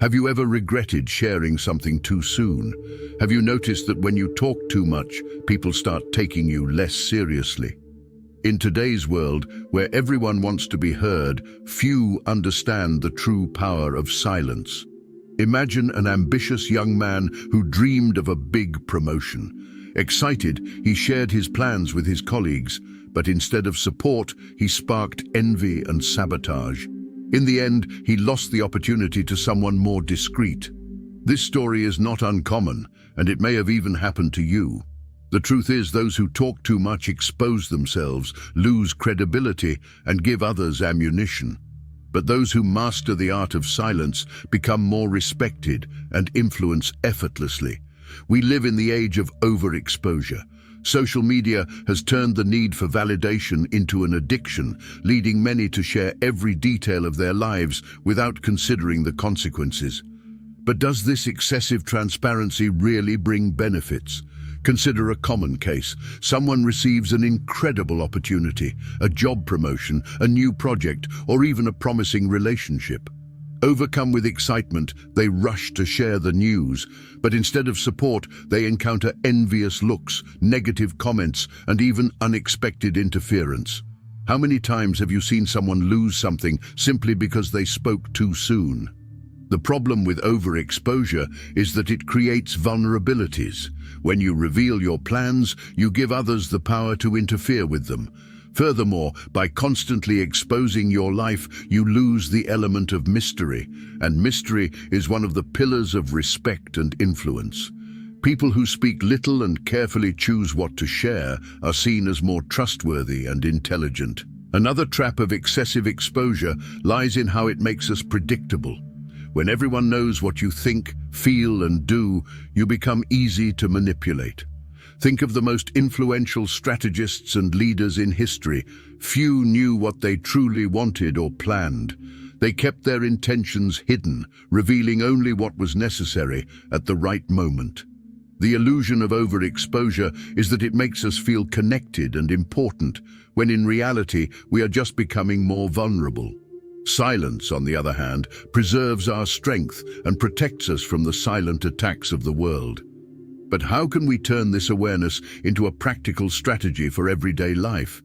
Have you ever regretted sharing something too soon? Have you noticed that when you talk too much, people start taking you less seriously? In today's world, where everyone wants to be heard, few understand the true power of silence. Imagine an ambitious young man who dreamed of a big promotion. Excited, he shared his plans with his colleagues, but instead of support, he sparked envy and sabotage. In the end, he lost the opportunity to someone more discreet. This story is not uncommon, and it may have even happened to you. The truth is, those who talk too much expose themselves, lose credibility, and give others ammunition. But those who master the art of silence become more respected and influence effortlessly. We live in the age of overexposure. Social media has turned the need for validation into an addiction, leading many to share every detail of their lives without considering the consequences. But does this excessive transparency really bring benefits? Consider a common case. Someone receives an incredible opportunity, a job promotion, a new project, or even a promising relationship. Overcome with excitement, they rush to share the news, but instead of support, they encounter envious looks, negative comments, and even unexpected interference. How many times have you seen someone lose something simply because they spoke too soon? The problem with overexposure is that it creates vulnerabilities. When you reveal your plans, you give others the power to interfere with them. Furthermore, by constantly exposing your life, you lose the element of mystery, and mystery is one of the pillars of respect and influence. People who speak little and carefully choose what to share are seen as more trustworthy and intelligent. Another trap of excessive exposure lies in how it makes us predictable. When everyone knows what you think, feel, and do, you become easy to manipulate. Think of the most influential strategists and leaders in history. Few knew what they truly wanted or planned. They kept their intentions hidden, revealing only what was necessary at the right moment. The illusion of overexposure is that it makes us feel connected and important, when in reality we are just becoming more vulnerable. Silence, on the other hand, preserves our strength and protects us from the silent attacks of the world. But how can we turn this awareness into a practical strategy for everyday life?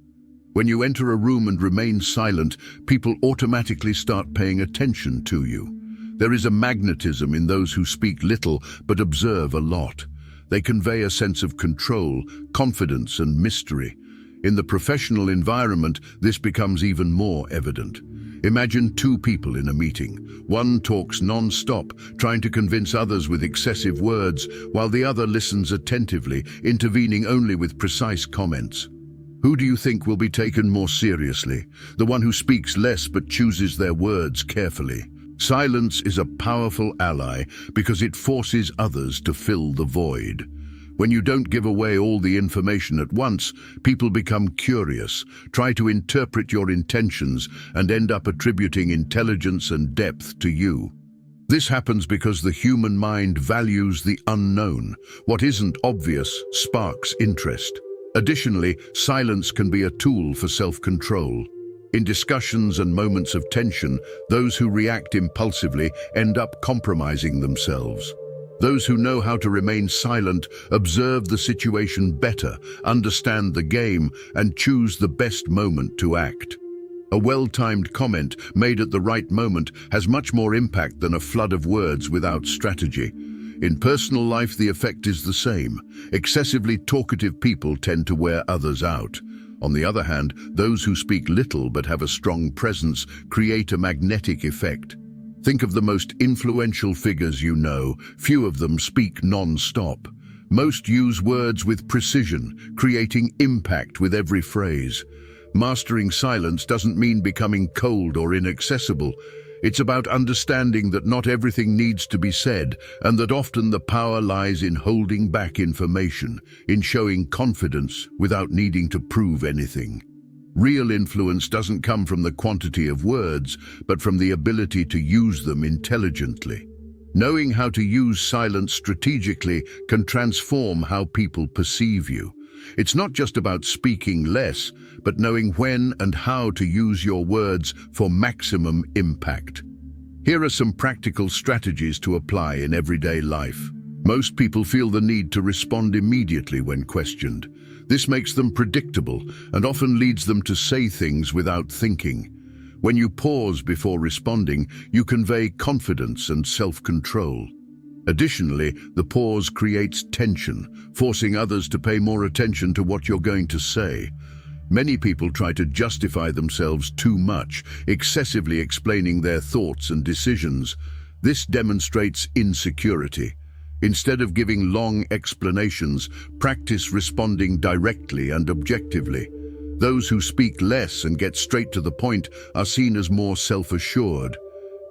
When you enter a room and remain silent, people automatically start paying attention to you. There is a magnetism in those who speak little but observe a lot. They convey a sense of control, confidence, and mystery. In the professional environment, this becomes even more evident. Imagine two people in a meeting. One talks non-stop, trying to convince others with excessive words, while the other listens attentively, intervening only with precise comments. Who do you think will be taken more seriously? The one who speaks less but chooses their words carefully. Silence is a powerful ally because it forces others to fill the void. When you don't give away all the information at once, people become curious, try to interpret your intentions, and end up attributing intelligence and depth to you. This happens because the human mind values the unknown. What isn't obvious sparks interest. Additionally, silence can be a tool for self-control. In discussions and moments of tension, those who react impulsively end up compromising themselves. Those who know how to remain silent observe the situation better, understand the game, and choose the best moment to act. A well-timed comment made at the right moment has much more impact than a flood of words without strategy. In personal life, the effect is the same. Excessively talkative people tend to wear others out. On the other hand, those who speak little but have a strong presence create a magnetic effect. Think of the most influential figures you know. Few of them speak non-stop. Most use words with precision, creating impact with every phrase. Mastering silence doesn't mean becoming cold or inaccessible. It's about understanding that not everything needs to be said, and that often the power lies in holding back information, in showing confidence without needing to prove anything. Real influence doesn't come from the quantity of words, but from the ability to use them intelligently. Knowing how to use silence strategically can transform how people perceive you. It's not just about speaking less, but knowing when and how to use your words for maximum impact. Here are some practical strategies to apply in everyday life. Most people feel the need to respond immediately when questioned. This makes them predictable and often leads them to say things without thinking. When you pause before responding, you convey confidence and self-control. Additionally, the pause creates tension, forcing others to pay more attention to what you're going to say. Many people try to justify themselves too much, excessively explaining their thoughts and decisions. This demonstrates insecurity. Instead of giving long explanations, practice responding directly and objectively. Those who speak less and get straight to the point are seen as more self-assured.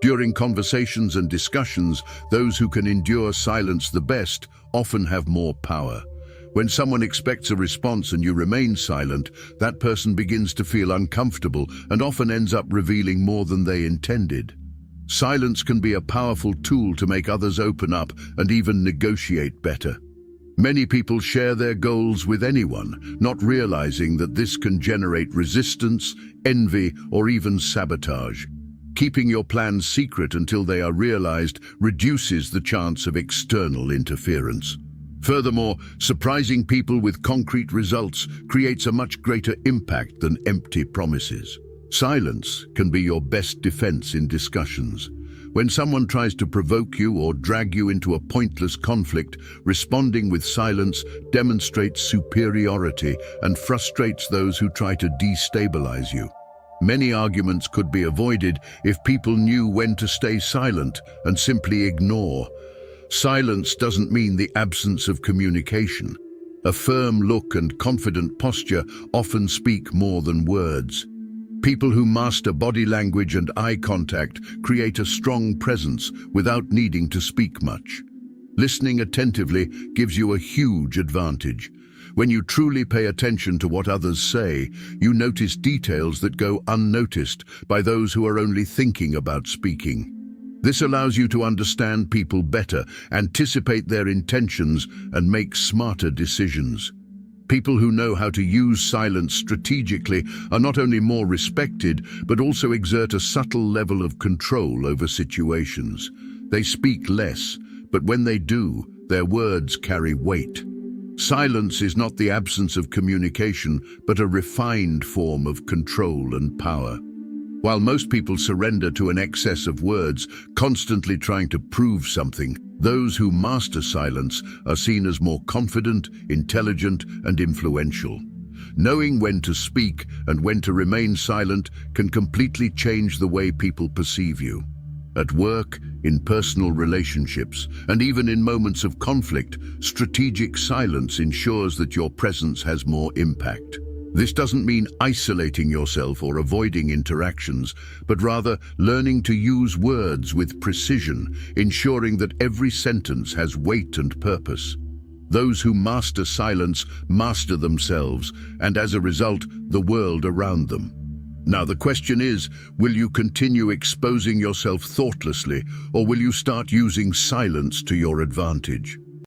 During conversations and discussions, those who can endure silence the best often have more power. When someone expects a response and you remain silent, that person begins to feel uncomfortable and often ends up revealing more than they intended. Silence can be a powerful tool to make others open up and even negotiate better. Many people share their goals with anyone, not realizing that this can generate resistance, envy, or even sabotage. Keeping your plans secret until they are realized reduces the chance of external interference. Furthermore, surprising people with concrete results creates a much greater impact than empty promises. Silence can be your best defense in discussions. When someone tries to provoke you or drag you into a pointless conflict, responding with silence demonstrates superiority and frustrates those who try to destabilize you. Many arguments could be avoided if people knew when to stay silent and simply ignore. Silence doesn't mean the absence of communication. A firm look and confident posture often speak more than words. People who master body language and eye contact create a strong presence without needing to speak much. Listening attentively gives you a huge advantage. When you truly pay attention to what others say, you notice details that go unnoticed by those who are only thinking about speaking. This allows you to understand people better, anticipate their intentions, and make smarter decisions. People who know how to use silence strategically are not only more respected, but also exert a subtle level of control over situations. They speak less, but when they do, their words carry weight. Silence is not the absence of communication, but a refined form of control and power. While most people surrender to an excess of words, constantly trying to prove something, those who master silence are seen as more confident, intelligent, and influential. Knowing when to speak and when to remain silent can completely change the way people perceive you. At work, in personal relationships, and even in moments of conflict, strategic silence ensures that your presence has more impact. This doesn't mean isolating yourself or avoiding interactions, but rather learning to use words with precision, ensuring that every sentence has weight and purpose. Those who master silence master themselves, and as a result, the world around them. Now the question is, will you continue exposing yourself thoughtlessly, or will you start using silence to your advantage?